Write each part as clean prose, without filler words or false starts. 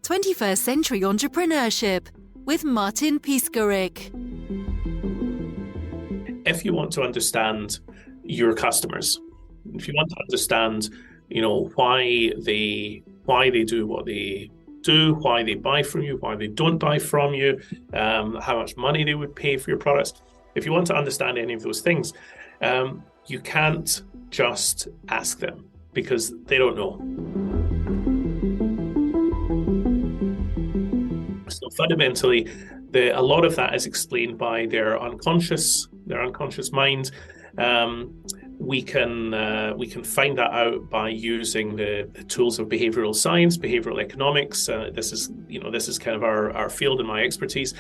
21st Century Entrepreneurship with Martin Piskarik. If you want to understand your customers, if you want to understand, why they do what they do, why they buy from you, why they don't buy from you, how much money they would pay for your products. If you want to understand any of those things, you can't just ask them because they don't know. So fundamentally, a lot of that is explained by their unconscious mind. We can find that out by using the tools of behavioral science, behavioral economics. This is kind of our field and my expertise.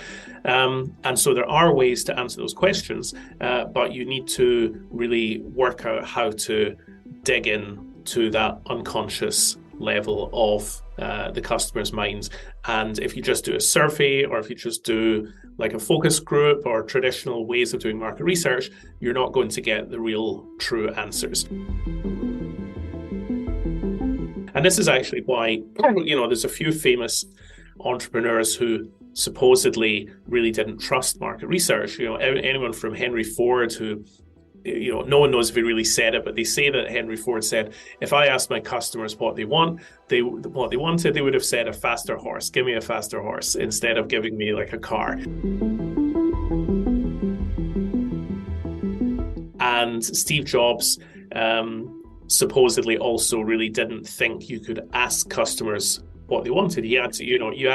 And so there are ways to answer those questions, but you need to really work out how to dig in to that unconscious level of the customer's minds. And if you just do a survey, or if you just do like a focus group or traditional ways of doing market research, you're not going to get the real true answers. And this is actually why, there's a few famous entrepreneurs who supposedly really didn't trust market research. Anyone from Henry Ford, who no one knows if he really said it, but they say that Henry Ford said, if I asked my customers what they wanted, they would have said a faster horse. Give me a faster horse instead of giving me like a car. And Steve Jobs supposedly also really didn't think you could ask customers what they wanted. You had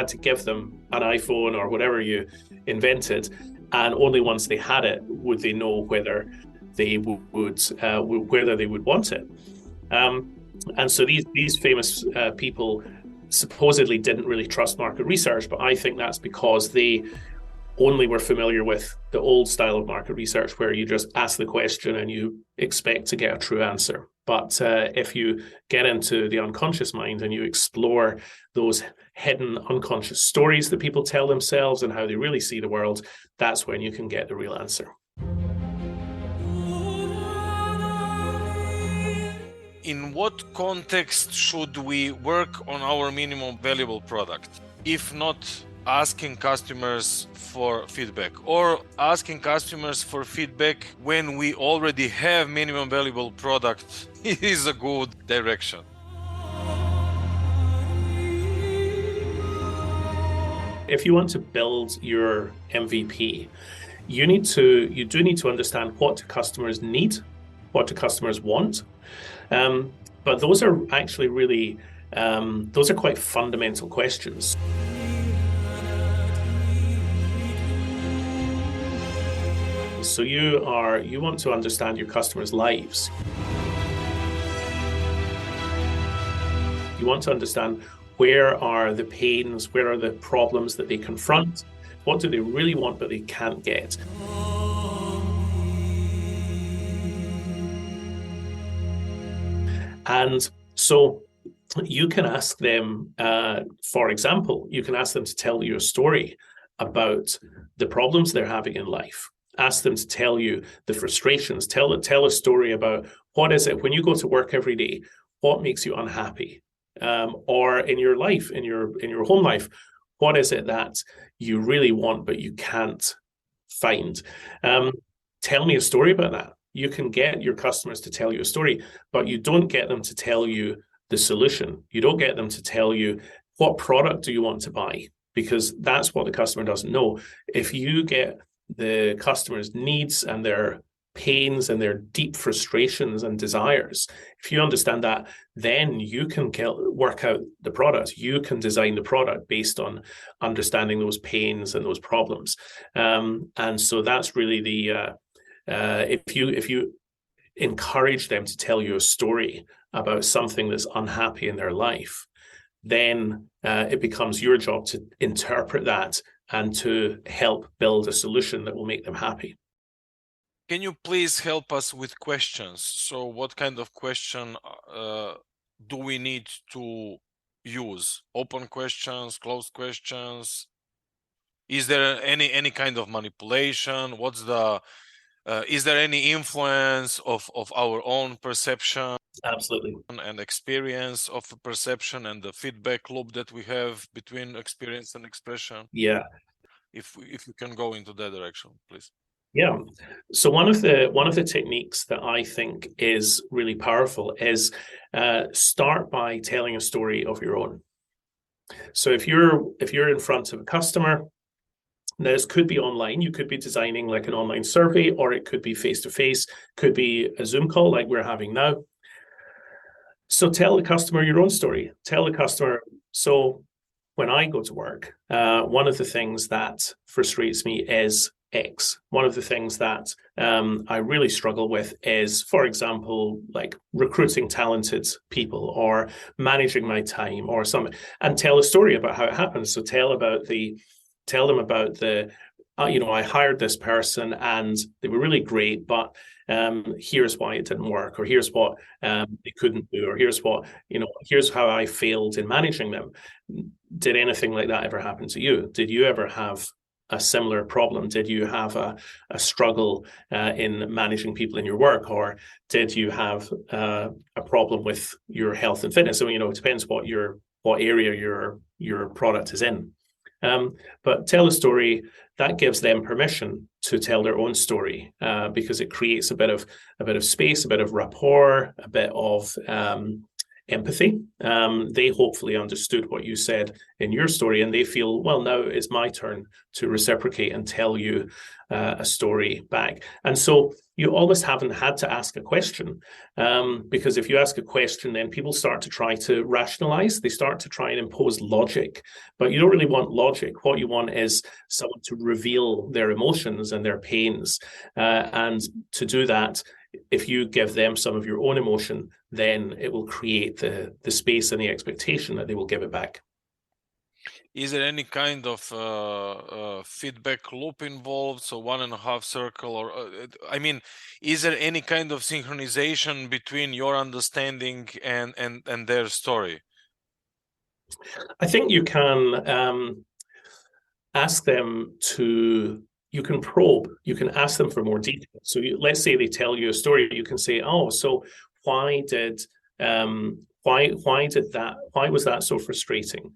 to give them an iPhone or whatever you invented, and only once they had it would they know whether they would want it. And so these famous people supposedly didn't really trust market research, but I think that's because they only were familiar with the old style of market research, where you just ask the question and you expect to get a true answer. But if you get into the unconscious mind and you explore those hidden unconscious stories that people tell themselves and how they really see the world, that's when you can get the real answer. In what context should we work on our minimum valuable product, if not asking customers for feedback, or asking customers for feedback when we already have minimum valuable product is a good direction? If you want to build your MVP, you do need to understand what do customers need, what do customers want. But those are actually really, those are quite fundamental questions. So you want to understand your customers' lives. You want to understand where are the pains, where are the problems that they confront, what do they really want but they can't get. And so you can ask them, for example, you can ask them to tell you a story about the problems they're having in life. Ask them to tell you the frustrations. Tell a story about what is it when you go to work every day, what makes you unhappy? Or in your life, in your home life, what is it that you really want but you can't find? Tell me a story about that. You can get your customers to tell you a story, but you don't get them to tell you the solution. You don't get them to tell you what product do you want to buy, because that's what the customer doesn't know. If you get the customer's needs and their pains and their deep frustrations and desires, if you understand that, then you can work out the product. You can design the product based on understanding those pains and those problems. And so that's really the if you encourage them to tell you a story about something that's unhappy in their life, then it becomes your job to interpret that and to help build a solution that will make them happy. Can you please help us with questions? So what kind of question do we need to use? Open questions, closed questions? Is there any kind of manipulation? Is there any influence of our own perception? Absolutely. and experience of perception and the feedback loop that we have between experience and expression. Yeah. If you can go into that direction, please. Yeah. So one of the techniques that I think is really powerful is start by telling a story of your own. So if you're in front of a customer, now this could be online, you could be designing like an online survey, or it could be face-to-face, could be a Zoom call like we're having now. So tell the customer your own story. Tell the customer, so when I go to work, one of the things that frustrates me is X. One of the things that I really struggle with is, for example, like recruiting talented people or managing my time or something, and tell a story about how it happens. So tell them about the, I hired this person and they were really great, but here's why it didn't work, or here's what they couldn't do, or here's how I failed in managing them. Did anything like that ever happen to you? Did you ever have a similar problem? Did you have a struggle in managing people in your work, or did you have a problem with your health and fitness? So, it depends what area your product is in. But tell a story that gives them permission to tell their own story, because it creates a bit of space, a bit of rapport, a bit of empathy. They hopefully understood what you said in your story, and they feel, well, now it's my turn to reciprocate and tell you a story back. And so you almost haven't had to ask a question, because if you ask a question, then people start to try to rationalize. They start to try and impose logic, but you don't really want logic. What you want is someone to reveal their emotions and their pains. And to do that, if you give them some of your own emotion, then it will create the space and the expectation that they will give it back. Is there any kind of feedback loop involved? So 1.5 circle, or is there any kind of synchronization between your understanding and their story? I think you can ask them to. You can probe. You can ask them for more detail. So let's say they tell you a story. You can say, "Oh, so why was that so frustrating?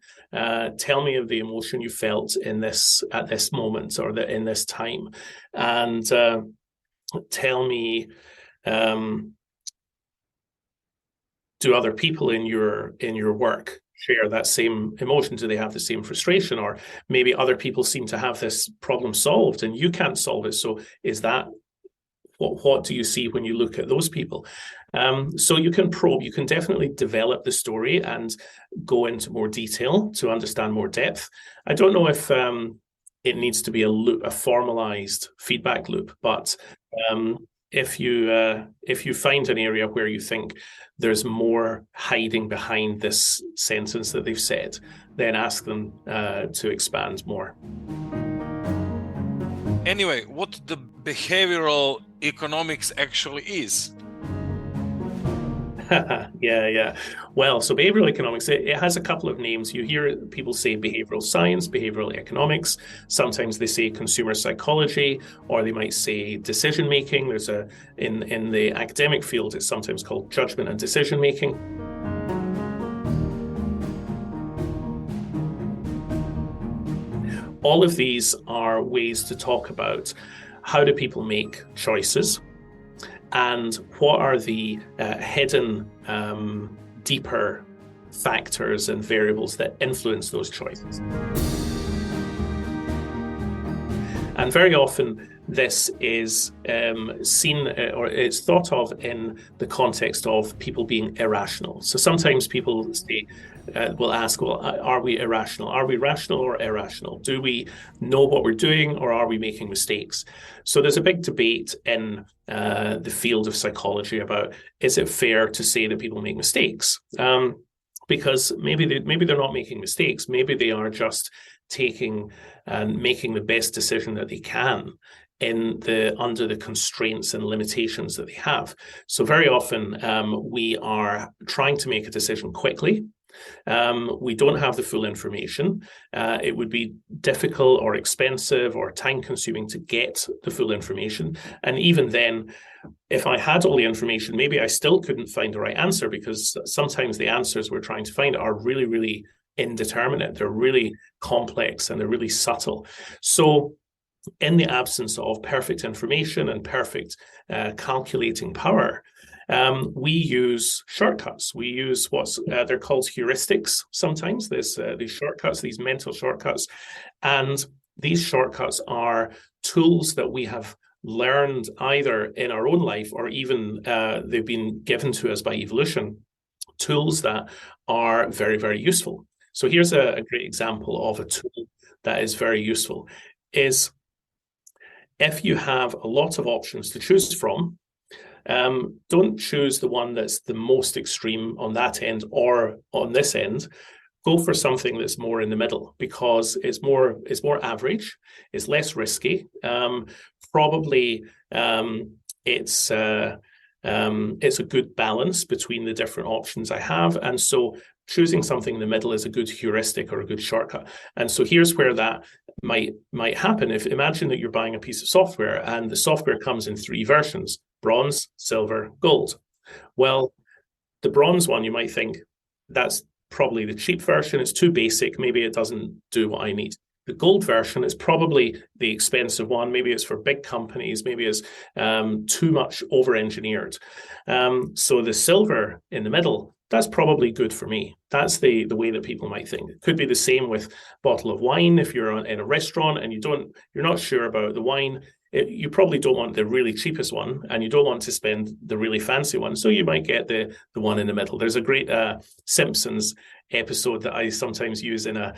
Tell me of the emotion you felt at this moment, or in this time, and tell me, do other people in your work share that same emotion? Do they have the same frustration? Or maybe other people seem to have this problem solved and you can't solve it. So is that what do you see when you look at those people?" So you can probe, you can definitely develop the story and go into more detail to understand more depth. I don't know if it needs to be a formalized feedback loop, but if you find an area where you think there's more hiding behind this sentence that they've said, then ask them to expand more. Anyway, what the behavioral economics actually is? Yeah. Well, so behavioral economics, it has a couple of names. You hear people say behavioral science, behavioral economics. Sometimes they say consumer psychology, or they might say decision making. There's in the academic field, it's sometimes called judgment and decision making. All of these are ways to talk about how do people make choices, and what are the hidden, deeper factors and variables that influence those choices. And very often this is seen or it's thought of in the context of people being irrational. So sometimes people will ask, well, are we irrational? Are we rational or irrational? Do we know what we're doing, or are we making mistakes? So there's a big debate in the field of psychology about, is it fair to say that people make mistakes? Because maybe they're not making mistakes. Maybe they are just taking and making the best decision that they can under the constraints and limitations that they have. So very often we are trying to make a decision quickly, We don't have the full information. It would be difficult or expensive or time-consuming to get the full information. And even then, if I had all the information, maybe I still couldn't find the right answer, because sometimes the answers we're trying to find are really, really indeterminate. They're really complex and they're really subtle. So in the absence of perfect information and perfect calculating power, we use shortcuts. We use what's they're called heuristics sometimes, these shortcuts, these mental shortcuts. And these shortcuts are tools that we have learned either in our own life or even they've been given to us by evolution, tools that are very, very useful. So here's a great example of a tool that is very useful. Is if you have a lot of options to choose from, don't choose the one that's the most extreme on that end or on this end. Go for something that's more in the middle, because it's more average, it's less risky. Probably it's a good balance between the different options I have, and so choosing something in the middle is a good heuristic or a good shortcut. And so here's where that might happen. If imagine that you're buying a piece of software and the software comes in 3 versions: bronze, silver, gold. Well, the bronze one, you might think that's probably the cheap version. It's too basic. Maybe it doesn't do what I need. The gold version is probably the expensive one. Maybe it's for big companies. Maybe it's too much over-engineered. So the silver in the middle, that's probably good for me. That's the way that people might think. It could be the same with a bottle of wine. If you're in a restaurant and you're not sure about the wine, you probably don't want the really cheapest one, and you don't want to spend the really fancy one. So you might get the one in the middle. There's a great Simpsons episode that I sometimes use in a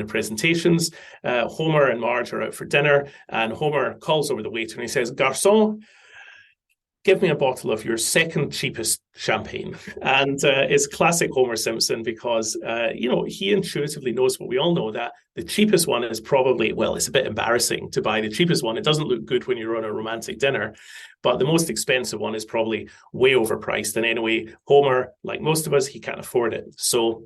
presentations. Homer and Marge are out for dinner, and Homer calls over the waiter and he says, "Garçon, give me a bottle of your second cheapest champagne." And it's classic Homer Simpson, because he intuitively knows what we all know, that the cheapest one is probably, well, it's a bit embarrassing to buy the cheapest one. It doesn't look good when you're on a romantic dinner, but the most expensive one is probably way overpriced. And anyway, Homer, like most of us, he can't afford it, so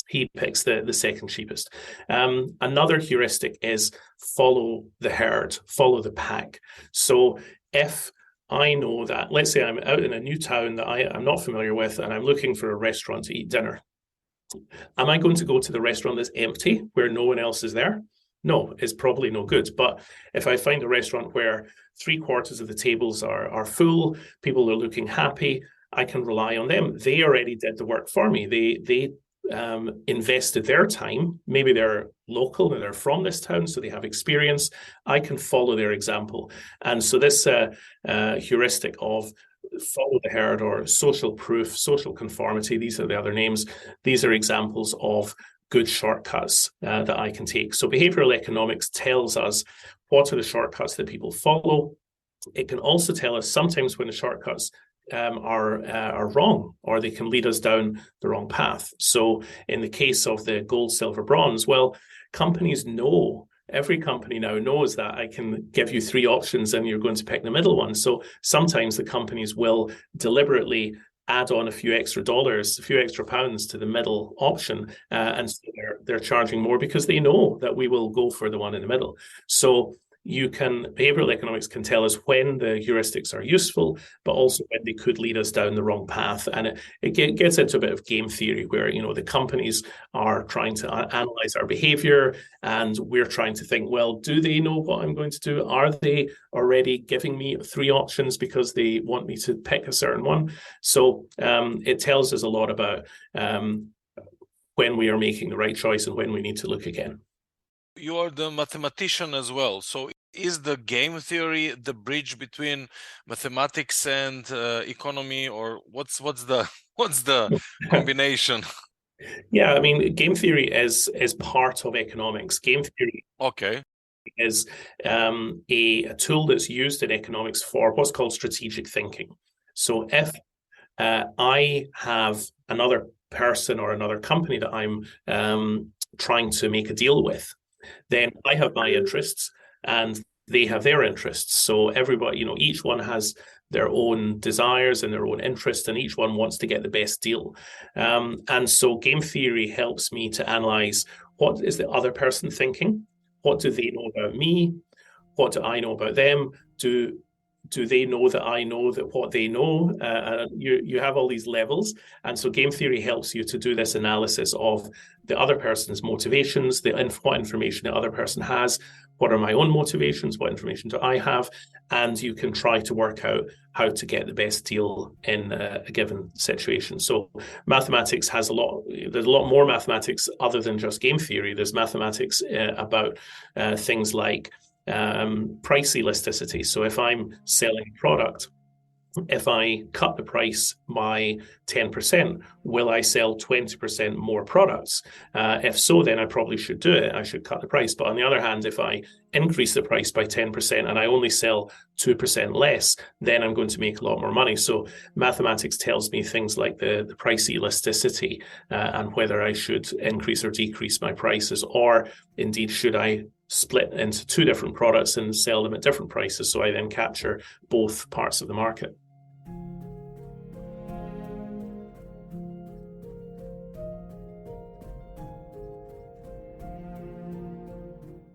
he picks the second cheapest. Another heuristic is follow the herd, follow the pack. So if I know that, let's say I'm out in a new town that I'm not familiar with, and I'm looking for a restaurant to eat dinner. Am I going to go to the restaurant that's empty, where no one else is there? No, it's probably no good. But if I find a restaurant where 3/4 of the tables are full, people are looking happy, I can rely on them. They already did the work for me. They invested their time. Maybe they're local and they're from this town, so they have experience. I can follow their example. And so this heuristic of follow the herd, or social proof, social conformity, these are the other names. These are examples of good shortcuts that I can take. So behavioral economics tells us what are the shortcuts that people follow. It can also tell us sometimes when the shortcuts are wrong, or they can lead us down the wrong path. So in the case of the gold, silver, bronze, well, companies know, every company now knows that I can give you 3 options and you're going to pick the middle one. So sometimes the companies will deliberately add on a few extra dollars, a few extra pounds to the middle option, and so they're charging more because they know that we will go for the one in the middle. So behavioral economics can tell us when the heuristics are useful, but also when they could lead us down the wrong path. And it gets into a bit of game theory, where the companies are trying to analyze our behavior, and we're trying to think, well, do they know what I'm going to do? Are they already giving me 3 options because they want me to pick a certain one? So it tells us a lot about when we are making the right choice and when we need to look again. You are the mathematician as well. So is the game theory the bridge between mathematics and economy, or what's the combination? Yeah, I mean, game theory is part of economics. Game theory is a tool that's used in economics for what's called strategic thinking. So if I have another person or another company that I'm trying to make a deal with, then I have my interests and they have their interests. So everybody, each one has their own desires and their own interests, and each one wants to get the best deal. And so game theory helps me to analyze, what is the other person thinking? What do they know about me? What do I know about them? Do they know that I know that what they know? You have all these levels. And so game theory helps you to do this analysis of the other person's motivations, what information the other person has, what are my own motivations, what information do I have? And you can try to work out how to get the best deal in a given situation. So mathematics has there's a lot more mathematics other than just game theory. There's mathematics about things like price elasticity. So if I'm selling a product, if I cut the price by 10%, will I sell 20% more products? If so, then I probably should do it. I should cut the price. But on the other hand, if I increase the price by 10% and I only sell 2% less, then I'm going to make a lot more money. So mathematics tells me things like the price elasticity and whether I should increase or decrease my prices, or indeed should I split into two different products and sell them at different prices, so I then capture both parts of the market.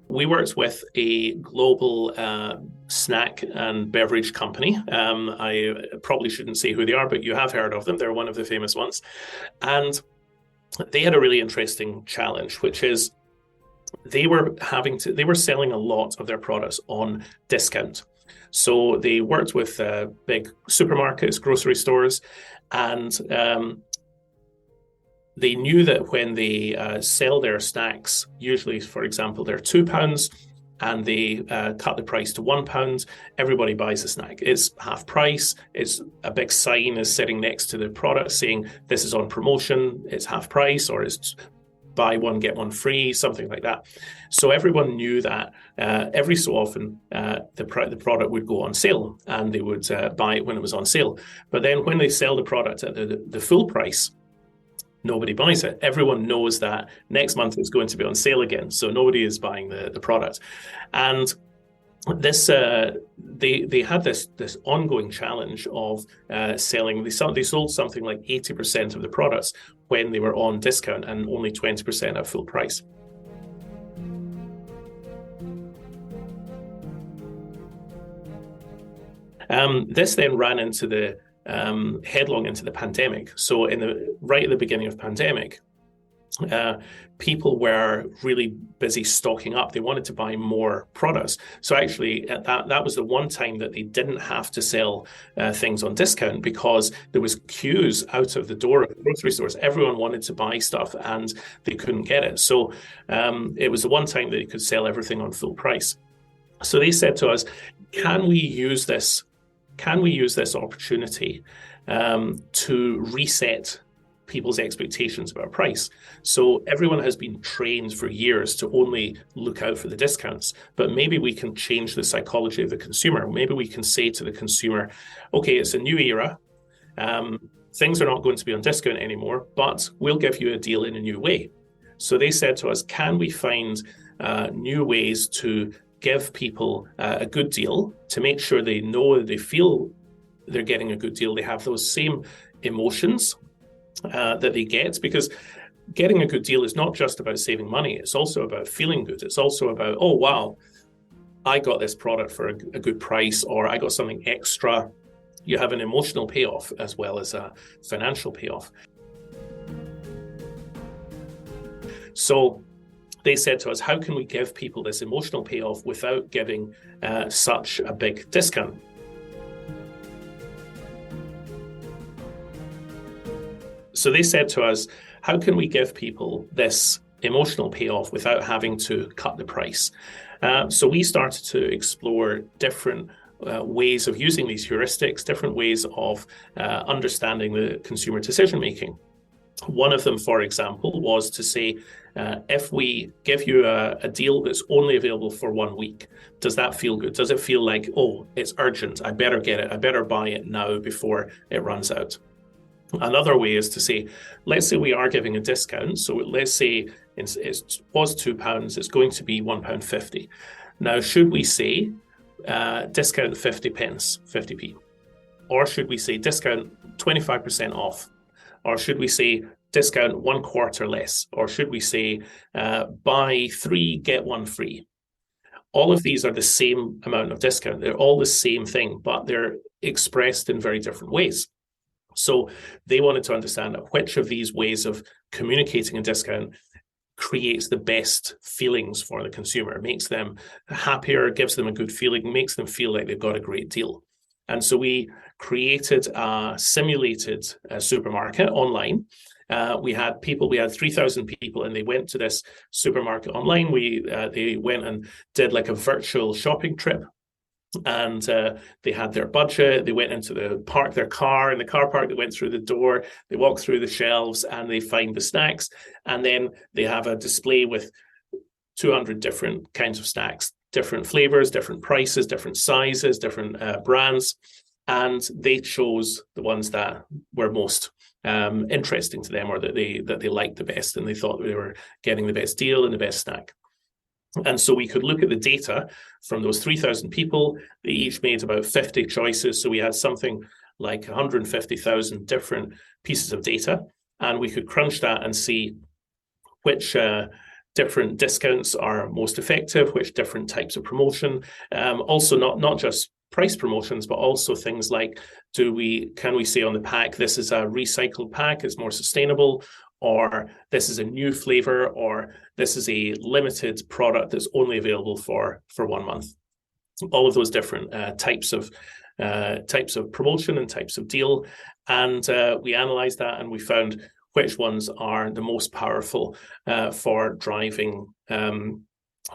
We worked with a global snack and beverage company. I probably shouldn't say who they are, but you have heard of them. They're one of the famous ones. And they had a really interesting challenge, which is they were selling a lot of their products on discount. So they worked with big supermarkets, grocery stores, and they knew that when they sell their snacks, usually, for example, they're £2, and they cut the price to £1, everybody buys the snack. It's half price. It's a big sign is sitting next to the product saying this is on promotion, it's half price, or it's buy one, get one free, something like that. So everyone knew that every so often the product would go on sale, and they would buy it when it was on sale. But then when they sell the product at the full price, nobody buys it. Everyone knows that next month it's going to be on sale again, so nobody is buying the product. And this they had this ongoing challenge of selling. They sold something like 80% of the products when they were on discount, and only 20% at full price. This then ran into the headlong into the pandemic. So right at the beginning of pandemic, people were really busy stocking up. They wanted to buy more products. So actually, that was the one time that they didn't have to sell things on discount, because there was queues out of the door of the grocery stores. Everyone wanted to buy stuff and they couldn't get it. So it was the one time that they could sell everything on full price. So they said to us, can we use this opportunity to reset people's expectations about price? So everyone has been trained for years to only look out for the discounts, but maybe we can change the psychology of the consumer. Maybe we can say to the consumer, okay, it's a new era. Things are not going to be on discount anymore, but we'll give you a deal in a new way. So they said to us, can we find new ways to give people a good deal, to make sure they know, they feel they're getting a good deal, they have those same emotions that they get, because getting a good deal is not just about saving money, it's also about feeling good. It's also about, oh wow, I got this product for a good price, or I got something extra. You have an emotional payoff as well as a financial payoff. So they said to us, how can we give people this emotional payoff without giving such a big discount? So they said to us, how can we give people this emotional payoff without having to cut the price? So we started to explore different ways of using these heuristics, different ways of understanding the consumer decision making. One of them, for example, was to say, if we give you a deal that's only available for 1 week, does that feel good? Does it feel like, oh, it's urgent, I better get it, I better buy it now before it runs out? Another way is to say, let's say we are giving a discount. So let's say it was £2, it's going to be £1.50. Now, should we say discount 50p? Or should we say discount 25% off? Or should we say discount 1/4 less? Or should we say buy 3, get 1 free? All of these are the same amount of discount. They're all the same thing, but they're expressed in very different ways. So they wanted to understand which of these ways of communicating a discount creates the best feelings for the consumer, makes them happier, gives them a good feeling, makes them feel like they've got a great deal. And so we created a simulated supermarket online. We had 3,000 people, and they went to this supermarket online. They went and did like a virtual shopping trip, and they had their budget. They went into their car in the car park. They went through the door. They walked through the shelves, and they find the snacks. And then they have a display with 200 different kinds of snacks, different flavors, different prices, different sizes, different brands. And they chose the ones that were most interesting to them, or that they liked the best, and they thought they were getting the best deal and the best snack. And so we could look at the data from those 3,000 people. They each made about 50 choices. So we had something like 150,000 different pieces of data. And we could crunch that and see which different discounts are most effective, which different types of promotion. Also not just price promotions, but also things like, can we say on the pack, this is a recycled pack, it's more sustainable, or this is a new flavor, or this is a limited product that's only available for 1 month. All of those different types of promotion and types of deal. And we analyzed that, and we found which ones are the most powerful for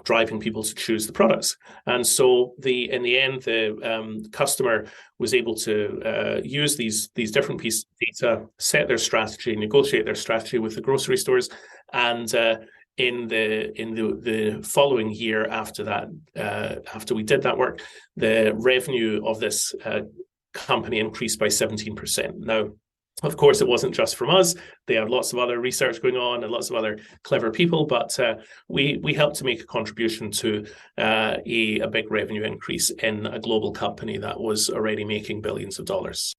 driving people to choose the products. And so in the end, the customer was able to use these different pieces of data, set their strategy, negotiate their strategy with the grocery stores. And in the following year after that, after we did that work, the revenue of this company increased by 17%. Now, of course, it wasn't just from us. They had lots of other research going on and lots of other clever people, but we helped to make a contribution to a big revenue increase in a global company that was already making billions of dollars.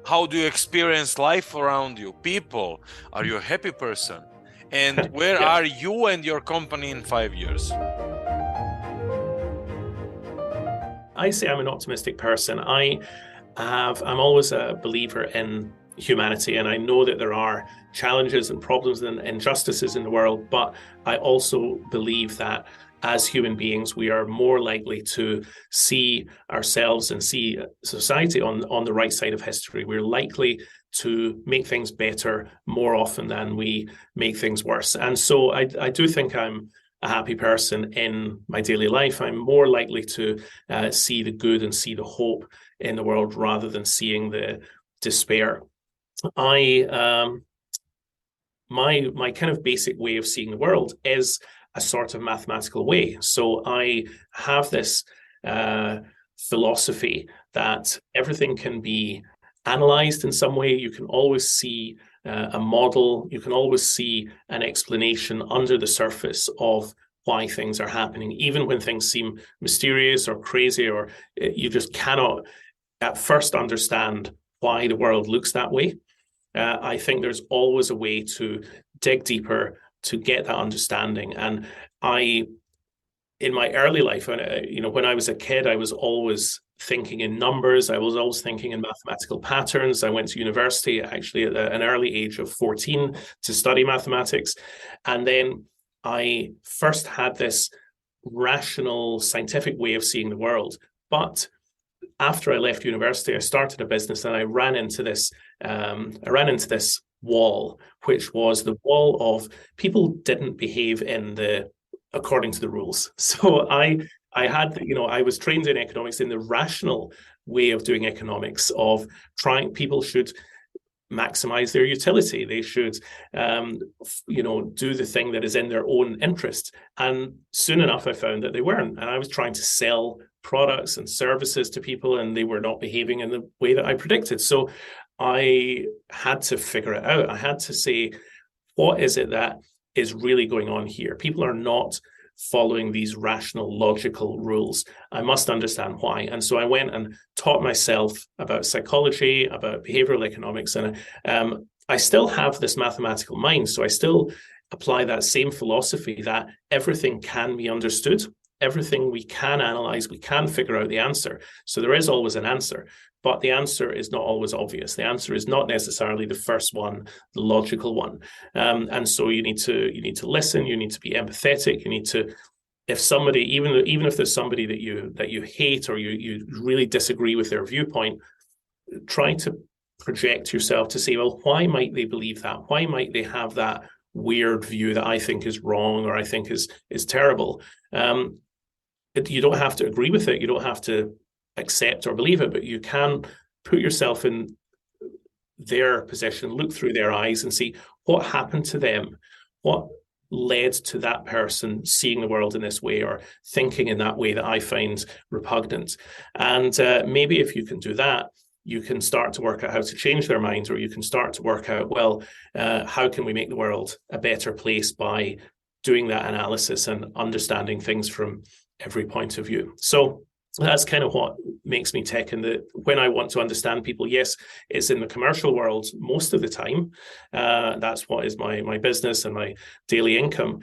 How do you experience life around you? People, are you a happy person? And where are you and your company in 5 years? I say I'm an optimistic person. I'm always a believer in humanity, and I know that there are challenges and problems and injustices in the world, but I also believe that as human beings, we are more likely to see ourselves and see society on the right side of history. We're likely to make things better more often than we make things worse. And so I do think I'm a happy person in my daily life. I'm more likely to see the good and see the hope in the world rather than seeing the despair. My kind of basic way of seeing the world is a sort of mathematical way. So I have this philosophy that everything can be analyzed in some way. You can always see a model. You can always see an explanation under the surface of why things are happening, even when things seem mysterious or crazy, or you just cannot at first understand why the world looks that way. I think there's always a way to dig deeper, to get that understanding. And in my early life, when I was a kid, I was always thinking in numbers. I was always thinking in mathematical patterns. I went to university actually at an early age of 14 to study mathematics. And then I first had this rational, scientific way of seeing the world. But after I left university, I started a business, and I ran into this wall, which was the wall of people didn't behave according to the rules. So I was trained in economics in the rational way of doing economics, of people should maximize their utility. They should, do the thing that is in their own interest. And soon enough, I found that they weren't. And I was trying to sell products and services to people, and they were not behaving in the way that I predicted. So I had to figure it out. I had to say, what is it that is really going on here? People are not following these rational, logical rules. I must understand why. And so I went and taught myself about psychology, about behavioral economics, and I still have this mathematical mind. So I still apply that same philosophy that everything can be understood, everything we can analyze, we can figure out the answer. So there is always an answer, but the answer is not always obvious. The answer is not necessarily the first one, the logical one. And so you need to listen, you need to be empathetic, you need to, if somebody, even if there's somebody that you hate or you really disagree with their viewpoint, try to project yourself to say, well, why might they believe that? Why might they have that weird view that I think is wrong or I think is terrible? You don't have to agree with it. You don't have to accept or believe it, but you can put yourself in their position, look through their eyes and see what happened to them, what led to that person seeing the world in this way or thinking in that way that I find repugnant. And maybe if you can do that, you can start to work out how to change their minds, or you can start to work out, well, how can we make the world a better place by doing that analysis and understanding things from every point of view. So that's kind of what makes me tick. And when I want to understand people, yes, it's in the commercial world most of the time. That's what is my business and my daily income.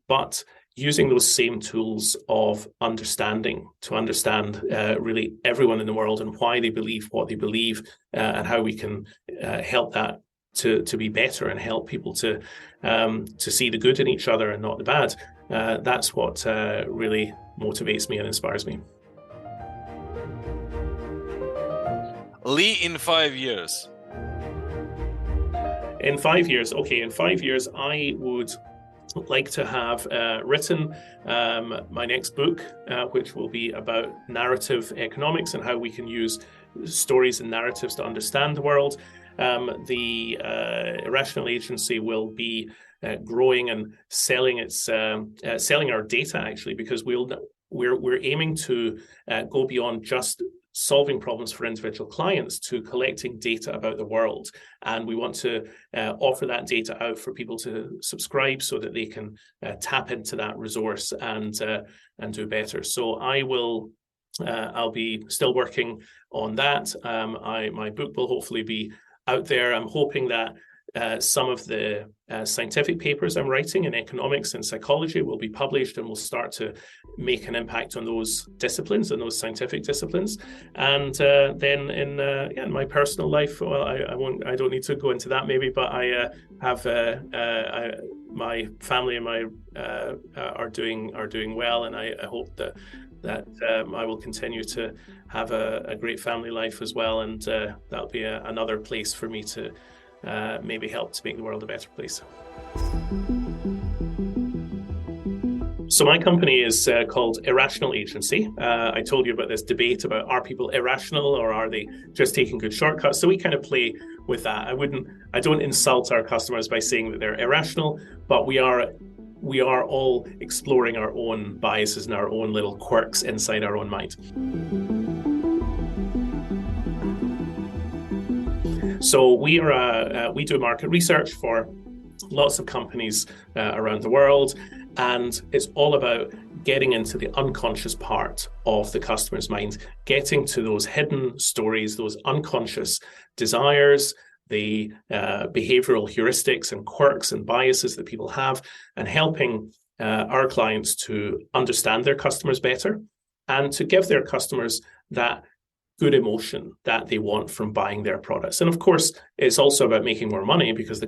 But using those same tools of understanding to understand really everyone in the world and why they believe what they believe, and how we can help that to be better and help people to see the good in each other and not the bad. That's what really motivates me and inspires me. Leigh, in 5 years. In 5 years, okay, in 5 years, I would like to have written my next book, which will be about narrative economics and how we can use stories and narratives to understand the world. The Irrational Agency will be growing and selling our data, actually, because we're aiming to go beyond just solving problems for individual clients to collecting data about the world. And we want to offer that data out for people to subscribe so that they can tap into that resource and do better. So I'll be still working on that. My book will hopefully be out there. I'm hoping that some of the scientific papers I'm writing in economics and psychology will be published and will start to make an impact on those disciplines and those scientific disciplines. And then in my personal life, well, I don't need to go into that maybe, but I have my family and my are doing well, and I hope that I will continue to have a great family life as well, and that'll be another place for me to maybe help to make the world a better place. So my company is called Irrational Agency. I told you about this debate about, are people irrational or are they just taking good shortcuts? So we kind of play with that. I don't insult our customers by saying that they're irrational, but we are all exploring our own biases and our own little quirks inside our own mind. So we do market research for lots of companies around the world, and it's all about getting into the unconscious part of the customer's mind, getting to those hidden stories, those unconscious desires, the behavioral heuristics and quirks and biases that people have, and helping our clients to understand their customers better and to give their customers that good emotion that they want from buying their products. And of course, it's also about making more money, because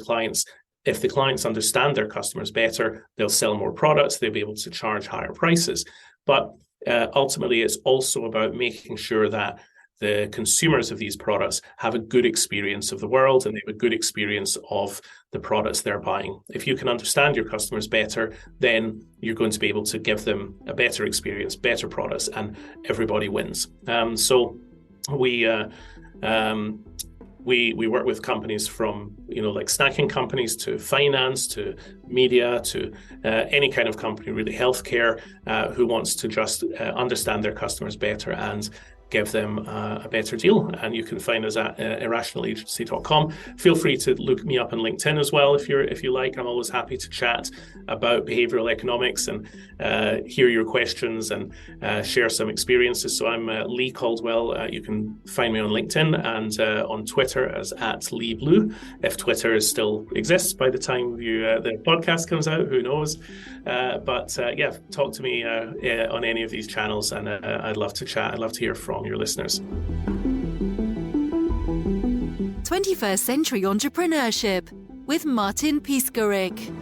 if the clients understand their customers better, they'll sell more products, they'll be able to charge higher prices. But ultimately, it's also about making sure that the consumers of these products have a good experience of the world and they have a good experience of the products they're buying. If you can understand your customers better, then you're going to be able to give them a better experience, better products, and everybody wins. So we work with companies from, like snacking companies to finance to media to any kind of company, really healthcare, who wants to just understand their customers better and give them a better deal. And you can find us at irrationalagency.com. Feel free to look me up on LinkedIn as well if you like. I'm always happy to chat about behavioral economics and hear your questions and share some experiences. So I'm Leigh Caldwell. You can find me on LinkedIn and on Twitter as @LeighBlue. If Twitter still exists by the time the podcast comes out, who knows? But talk to me on any of these channels, and I'd love to chat. I'd love to hear from your listeners. 21st Century Entrepreneurship with Martin Piskarik.